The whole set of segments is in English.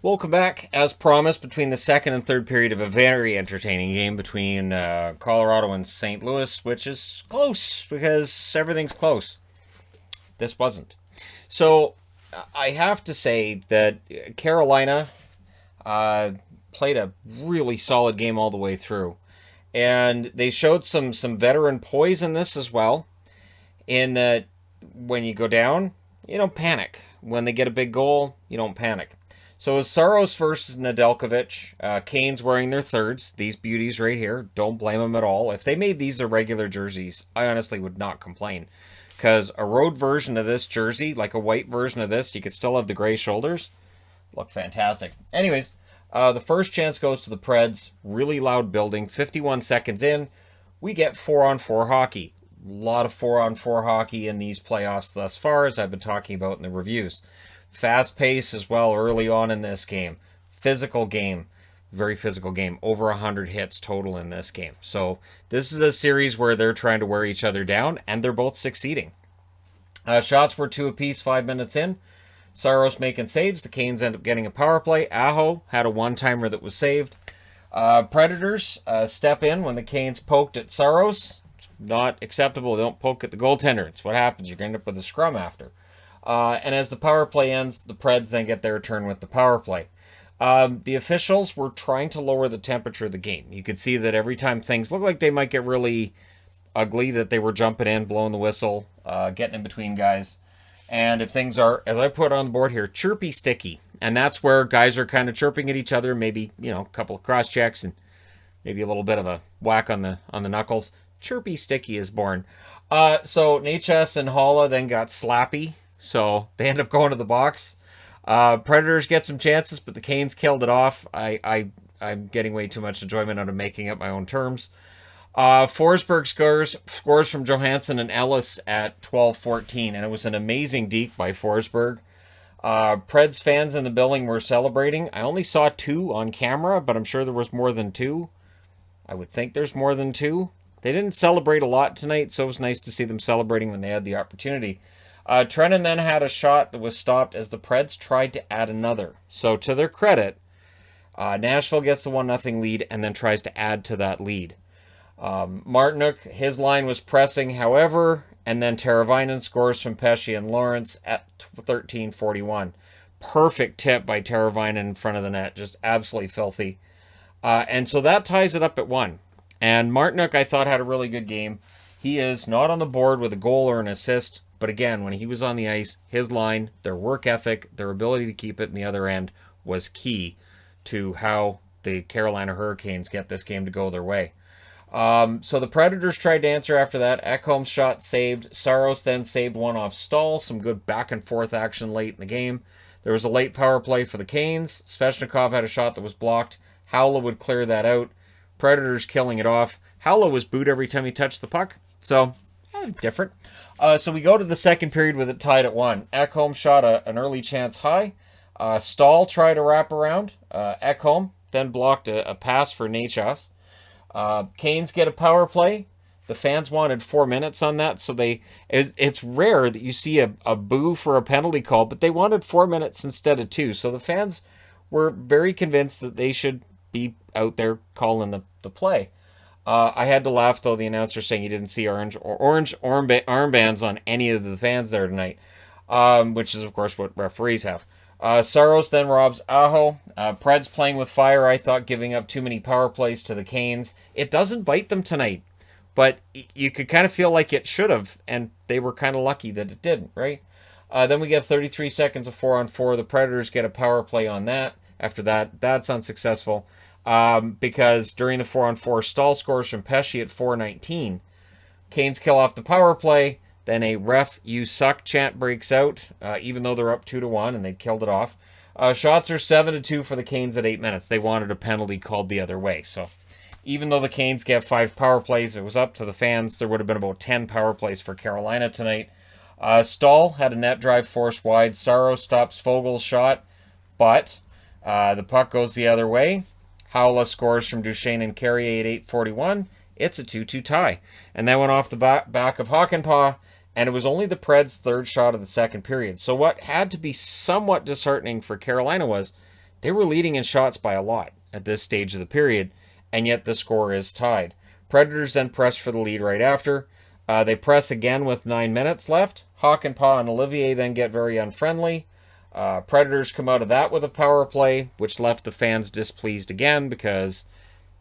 Welcome back. As promised, between the second and third period of a very entertaining game between Colorado and St. Louis, which is close because everything's close. This wasn't. So I have to say that Carolina played a really solid game all the way through. And they showed some veteran poise in this as well, in that when you go down, you don't panic. When they get a big goal, you don't panic. So it was Saros versus Nedeljkovic. Canes wearing their thirds. These beauties right here. Don't blame them at all. If they made these their regular jerseys, I honestly would not complain. Because a road version of this jersey, like a white version of this, you could still have the gray shoulders. Look fantastic. Anyways, the first chance goes to the Preds. Really loud building. 51 seconds in, we get 4-on-4 hockey. A lot of 4-on-4 hockey in these playoffs thus far, as I've been talking about in the reviews. Fast pace as well early on in this game. Physical game. Very physical game. Over 100 hits total in this game. So this is a series where they're trying to wear each other down, and they're both succeeding. Shots were 2 apiece 5 minutes in. Saros making saves. The Canes end up getting a power play. Aho had a one-timer that was saved. Predators step in when the Canes poked at Saros. It's not acceptable. They don't poke at the goaltender. It's what happens. You're going to end up with a scrum after. And as the power play ends, the Preds then get their turn with the power play. The officials were trying to lower the temperature of the game. You could see that every time things looked like they might get really ugly, that they were jumping in, blowing the whistle, getting in between guys. And if things are, as I put on the board here, chirpy sticky, and that's where guys are kind of chirping at each other, maybe, a couple of cross checks and maybe a little bit of a whack on the knuckles. Chirpy sticky is born. So Natchez and Holla then got slappy. So they end up going to the box. Predators get some chances, but the Canes killed it off. I'm getting way too much enjoyment out of making up my own terms. Forsberg scores from Johansson and Ellis at 12:14, and it was an amazing deke by Forsberg. Preds fans in the building were celebrating. I only saw 2 on camera, but I'm sure there was more than 2. I would think there's more than 2. They didn't celebrate a lot tonight, so it was nice to see them celebrating when they had the opportunity. Trennan then had a shot that was stopped as the Preds tried to add another. So to their credit, Nashville gets the 1-0 lead and then tries to add to that lead. Martinook, his line was pressing, however, and then Teravainen scores from Pesce and Lawrence at 13:41. Perfect tip by Teravainen in front of the net, just absolutely filthy. And so that ties it up at 1. And Martinook, I thought, had a really good game. He is not on the board with a goal or an assist, but again, when he was on the ice, his line, their work ethic, their ability to keep it in the other end was key to how the Carolina Hurricanes get this game to go their way. So the Predators tried to answer after that. Ekholm's shot saved. Saros then saved one off Stahl. Some good back and forth action late in the game. There was a late power play for the Canes. Svechnikov had a shot that was blocked. Howla would clear that out. Predators killing it off. Howla was booed every time he touched the puck. So, different. So we go to the second period with it tied at 1. Ekholm shot an early chance high. Stahl tried to wrap around. Ekholm then blocked a pass for Natchez. Canes get a power play. The fans wanted 4 minutes on that, so it's rare that you see a boo for a penalty call, but they wanted 4 minutes instead of 2. So the fans were very convinced that they should be out there calling the play. I had to laugh, though, the announcer saying he didn't see orange armbands on any of the fans there tonight, which is, of course, what referees have. Saros then robs Aho. Preds playing with fire, I thought, giving up too many power plays to the Canes. It doesn't bite them tonight, but you could kind of feel like it should have, and they were kind of lucky that it didn't, right? Then we get 33 seconds of 4-on-4. The Predators get a power play on that. After that, that's unsuccessful. Because during the 4-on-4, Stahl scores from Pesce at 4:19. Canes kill off the power play. Then a ref you suck chant breaks out, even though they're up 2-1 and they killed it off. Shots are 7-2 for the Canes at 8 minutes. They wanted a penalty called the other way. So even though the Canes get 5 power plays, it was up to the fans. There would have been about 10 power plays for Carolina tonight. Stahl had a net drive forced wide. Saros stops Fogel's shot, but the puck goes the other way. Howla scores from Duchesne and Carrier at 8:41. It's a 2-2 tie. And that went off the back of Hakanpää, and it was only the Preds' third shot of the second period. So what had to be somewhat disheartening for Carolina was They were leading in shots by a lot at this stage of the period, and yet the score is tied. Predators then press for the lead right after. They press again with 9 minutes left. Hakanpää and Olivier then get very unfriendly. Predators come out of that with a power play, which left the fans displeased again because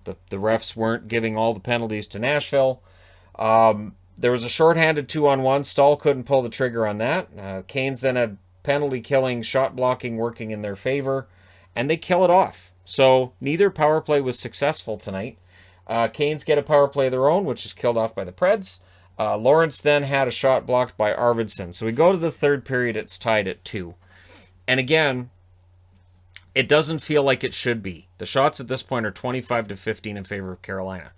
the refs weren't giving all the penalties to Nashville. There was a shorthanded 2-on-1. Stahl couldn't pull the trigger on that. Canes then had penalty killing, shot blocking working in their favor, and they kill it off. So neither power play was successful tonight. Canes get a power play of their own, which is killed off by the Preds. Lawrence then had a shot blocked by Arvidsson. So we go to the third period, it's tied at 2. And again, it doesn't feel like it should be. The shots at this point are 25-15 in favor of Carolina.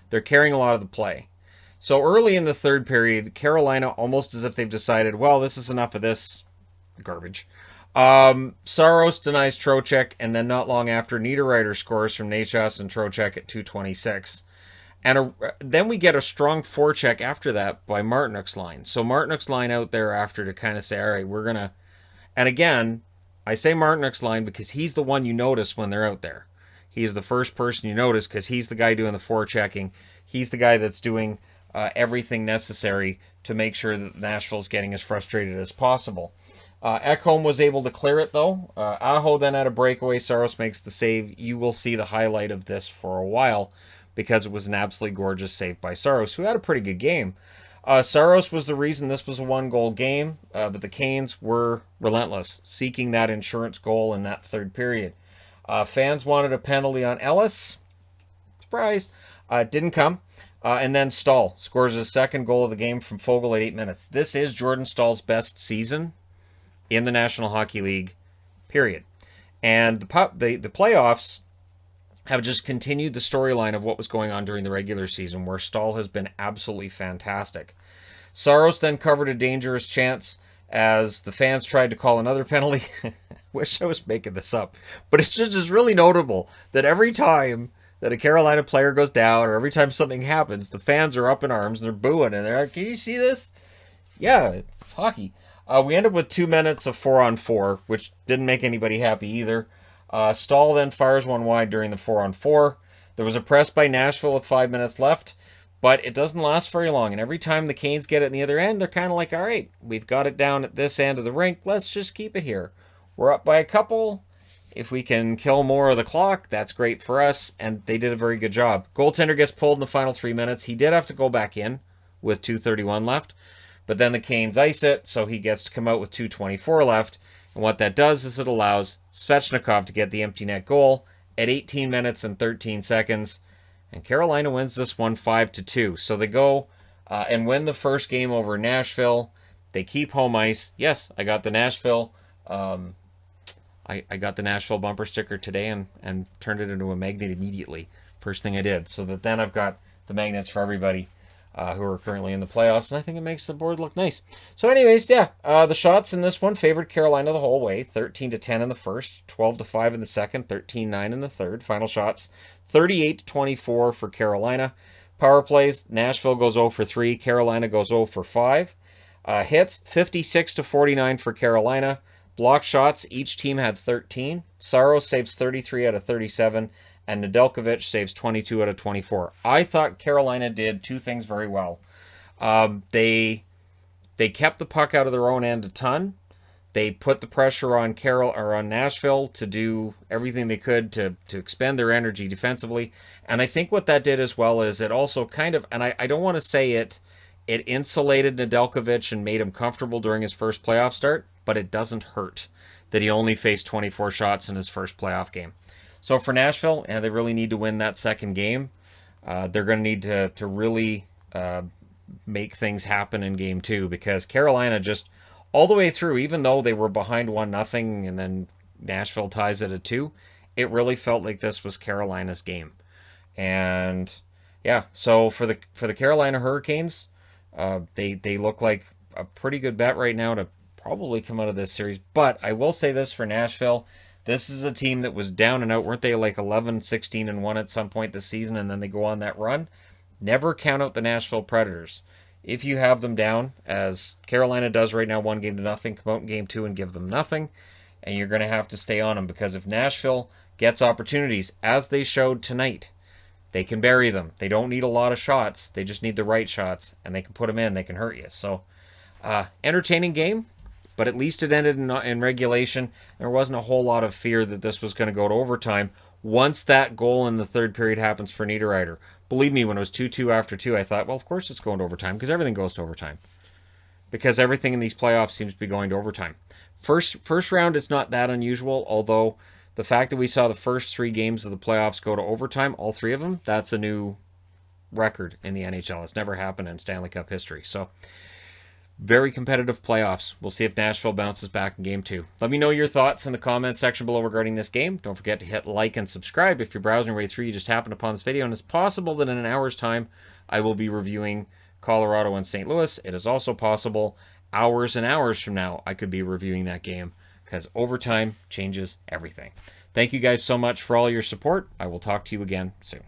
They're carrying a lot of the play. So early in the third period, Carolina, almost as if they've decided, well, this is enough of this garbage. Saros denies Trocheck, and then not long after, Niederreiter scores from Nachas and Trocheck at 2:26. And then we get a strong forecheck after that by Martinook's line. So Martinook's line out there after to kind of say, all right, we're going to... And again, I say Martinook's line because he's the one you notice when they're out there. He is the first person you notice because he's the guy doing the forechecking. He's the guy that's doing everything necessary to make sure that Nashville's getting as frustrated as possible. Ekholm was able to clear it, though. Aho then had a breakaway. Saros makes the save. You will see the highlight of this for a while because it was an absolutely gorgeous save by Saros, who had a pretty good game. Saros was the reason this was a one-goal game, but the Canes were relentless, seeking that insurance goal in that third period. Fans wanted a penalty on Ellis. Surprise. Didn't come. And then Stahl scores his second goal of the game from Foegele at 8 minutes. This is Jordan Stahl's best season in the National Hockey League, period. And the playoffs have just continued the storyline of what was going on during the regular season, where Stahl has been absolutely fantastic. Saros then covered a dangerous chance as the fans tried to call another penalty. Wish I was making this up. But it's just really notable that every time that a Carolina player goes down or every time something happens, the fans are up in arms and they're booing and they're like, can you see this? Yeah, it's hockey. We ended with 2 minutes of 4-on-4, which didn't make anybody happy either. Stahl then fires one wide during the 4-on-4. There was a press by Nashville with 5 minutes left, but it doesn't last very long. And every time the Canes get it in the other end, they're kind of like, all right, we've got it down at this end of the rink. Let's just keep it here. We're up by a couple. If we can kill more of the clock, that's great for us. And they did a very good job. Goaltender gets pulled in the final 3 minutes. He did have to go back in with 2:31 left. But then the Canes ice it, so he gets to come out with 2:24 left. And what that does is it allows Svechnikov to get the empty net goal at 18 minutes and 13 seconds. And Carolina wins this one 5-2. So they go and win the first game over Nashville. They keep home ice. Yes, I got the Nashville. I got the Nashville bumper sticker today and turned it into a magnet immediately. First thing I did. So that then I've got the magnets for everybody who are currently in the playoffs, and I think it makes the board look nice. So anyways, yeah, the shots in this one favored Carolina the whole way, 13-10 in the first, 12-5 in the second, 13-9 in the third. Final shots, 38-24 for Carolina. Power plays, Nashville goes 0 for 3, Carolina goes 0 for 5. Hits, 56-49 for Carolina. Block shots, each team had 13. Saros saves 33 out of 37. And Nedeljkovic saves 22 out of 24. I thought Carolina did two things very well. They kept the puck out of their own end a ton. They put the pressure on on Nashville to do everything they could to expend their energy defensively. And I think what that did as well is it also kind of, and I don't want to say it insulated Nedeljkovic and made him comfortable during his first playoff start, but it doesn't hurt that he only faced 24 shots in his first playoff game. So for Nashville, they really need to win that second game. They're going to need to really make things happen in game 2 because Carolina just all the way through, even though they were behind 1-0 and then Nashville ties it at 2, it really felt like this was Carolina's game. And yeah, so for the Carolina Hurricanes, they look like a pretty good bet right now to probably come out of this series. But I will say this for Nashville. This is a team that was down and out. Weren't they like 11-16-1 at some point this season, and then they go on that run? Never count out the Nashville Predators. If you have them down, as Carolina does right now, 1-0, come out in game 2 and give them nothing. and you're going to have to stay on them, because if Nashville gets opportunities, as they showed tonight, they can bury them. They don't need a lot of shots. They just need the right shots, and they can put them in. They can hurt you. So, entertaining game, but at least it ended in regulation. There wasn't a whole lot of fear that this was going to go to overtime once that goal in the third period happens for Niederreiter. Believe me, when it was 2-2 after 2, I thought, well, of course it's going to overtime, because everything goes to overtime. Because everything in these playoffs seems to be going to overtime. First round, it's not that unusual, although the fact that we saw the first 3 games of the playoffs go to overtime, all 3 of them, that's a new record in the NHL. It's never happened in Stanley Cup history. So, very competitive playoffs. We'll see if Nashville bounces back in Game 2. Let me know your thoughts in the comments section below regarding this game. Don't forget to hit like and subscribe if you're browsing your way through. You just happened upon this video, and it's possible that in an hour's time, I will be reviewing Colorado and St. Louis. It is also possible hours and hours from now, I could be reviewing that game, because overtime changes everything. Thank you guys so much for all your support. I will talk to you again soon.